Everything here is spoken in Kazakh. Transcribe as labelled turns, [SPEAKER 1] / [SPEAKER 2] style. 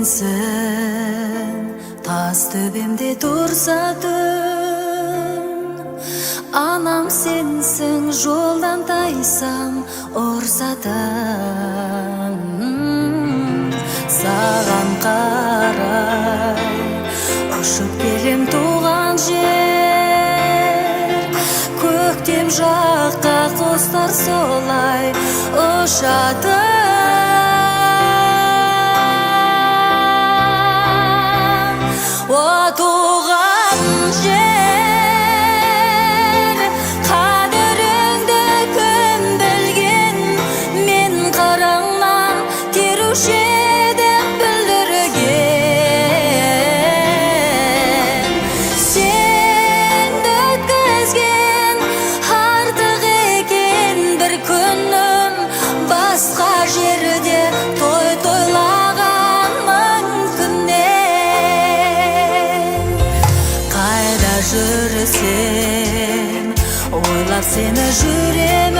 [SPEAKER 1] сенсің, тас төбемде тұрса түн. Анам сенсің, жолдан тайсам, ұрсатын. Саған қарай ұшып келем туған жер, көктем жаққа құстар солай ұшатын. Туған жер, қадіріңді кім білген, мен қараңнан теруші едім бүлдірген. Сен өткізген артық екен бір күнім, басқа жерде той тойлаған күннен. Қайда жүрсем, ойлап сені жүрем